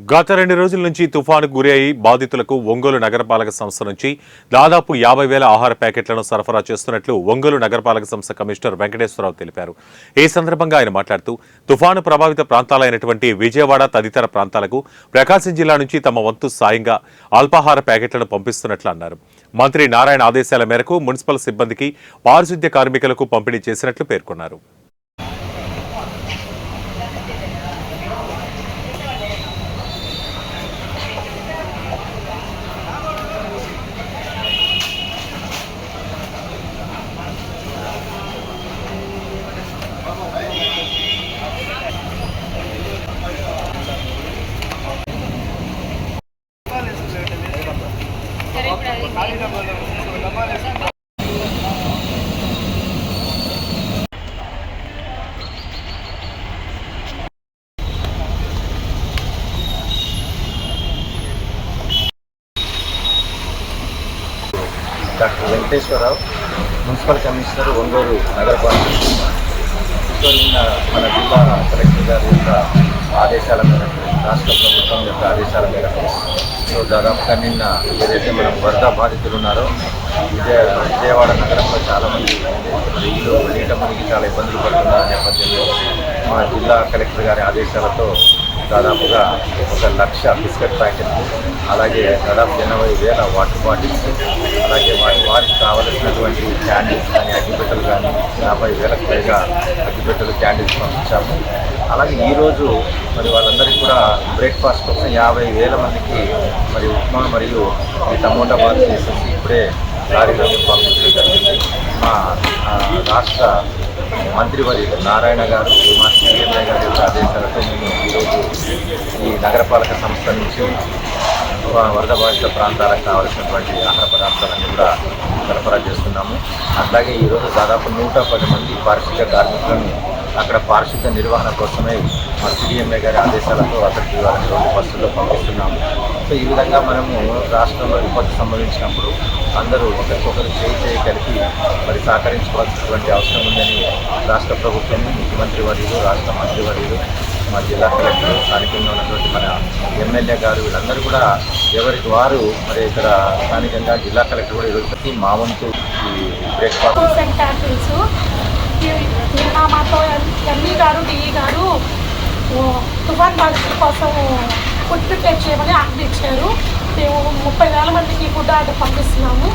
గత 2 రోజుల నుంచి తుఫానుకు గురి అయి బాధితులకు ఒంగోలు నగరపాలక సంస్థ నుంచి దాదాపు 50,000 ఆహార ప్యాకెట్లను సరఫరా చేస్తున్నట్లు ఒంగోలు నగరపాలక సంస్థ కమిషనర్ వెంకటేశ్వరరావు తెలిపారు. ఈ సందర్భంగా ఆయన మాట్లాడుతూ తుఫాను ప్రభావిత ప్రాంతాలైనటువంటి విజయవాడ తదితర ప్రాంతాలకు ప్రకాశం జిల్లా నుంచి తమ వంతు సాయంగా అల్పాహార ప్యాకెట్లను పంపిస్తున్నట్లు అన్నారు. మంత్రి నారాయణ ఆదేశాల మేరకు మున్సిపల్ సిబ్బందికి పారిశుద్ధ్య కార్మికులకు పంపిణీ చేసినట్లు పేర్కొన్నారు. Doctor Venkateswararao, municipal commissioner, Ongole నగరపాలక సంస్థ. నిన్న మన జిల్లా కలెక్టర్ గారి యొక్క ఆదేశాల మేరకు, రాష్ట్ర ప్రభుత్వం యొక్క ఆదేశాల మేరకు దాదాపుగా నిన్న ఏదైతే మనం వరద బాధితులు ఉన్నారో విజయవాడ నగరంలో చాలామంది ఇల్లు నీట మునిగి చాలా ఇబ్బందులు పడుతున్న నేపథ్యంలో మా జిల్లా కలెక్టర్ గారి ఆదేశాలతో దాదాపుగా 1,00,000 బిస్కెట్ ప్యాకెట్లు, అలాగే దాదాపు 80,000 వాటర్ బాటిల్స్, అలాగే వారికి కావలసినటువంటి క్యాండిల్స్ కానీ అగ్గిపెట్టెలు కానీ 50,000కు పైగా అగ్గిపెట్టెలు క్యాండిల్స్ పంపించాము. అలాగే ఈరోజు మరి వాళ్ళందరికీ కూడా బ్రేక్ఫాస్ట్ కోసం 50,000 మందికి మరి ఉప్మా మరియు ఈ టమోటా బాత్ చేసేసి ఇప్పుడే లారీలో పంపించడం జరిగింది. మా రాష్ట్ర మంత్రివర్యులు నారాయణ గారు, మా సీఎంఏ గారి యొక్క ఆదేశాలతో మేము ఈరోజు ఈ నగరపాలక సంస్థ నుంచి వరద బాధిత ప్రాంతాలకు కావలసినటువంటి ఆహార పదార్థాలన్నీ కూడా సరఫరా చేస్తున్నాము. అట్లాగే ఈరోజు దాదాపు 110 మంది పారిశుద్ధ్య కార్మికులను అక్కడ పారిశుద్ధ్య నిర్వహణ కోసమే మా సీఎంఏ గారి ఆదేశాలతో అక్కడికి వాళ్ళని 2 బస్సుల్లో పంపిస్తున్నాము. సో ఈ విధంగా మనము రాష్ట్రంలో విపత్తు సంభవించినప్పుడు అందరూ ఒకరికొకరు చేయి కలిపి మరి సహకరించుకోవాల్సినటువంటి అవసరం ఉందని రాష్ట్ర ప్రభుత్వం, ముఖ్యమంత్రి వర్యులు, రాష్ట్ర మంత్రివర్యులు, మా జిల్లా కలెక్టర్, స్థానికంగా ఉన్నటువంటి మన ఎమ్మెల్యే గారు వీళ్ళందరూ కూడా ఎవరికి వారు మరి ఇక్కడ స్థానికంగా జిల్లా కలెక్టర్ కూడా ఈరోజు మా వంతు ఈ బ్రేక్ఫాస్ట్ మాతో ఎంఈ గారు, డిఈ గారు తుఫాన్ బాధితుల కోసం ఫుడ్ ప్రిపేర్ చేయమని ఆర్డర్ ఇచ్చారు. మేము 30,000 మందికి ఫుడ్ ఆర్డర్ పంపిస్తున్నాము.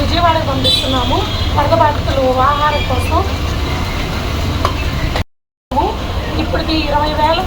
విజయవాడకు పంపిస్తున్నాము వరద బాధితులు ఆహారం కోసం. ఇప్పటికి 20,000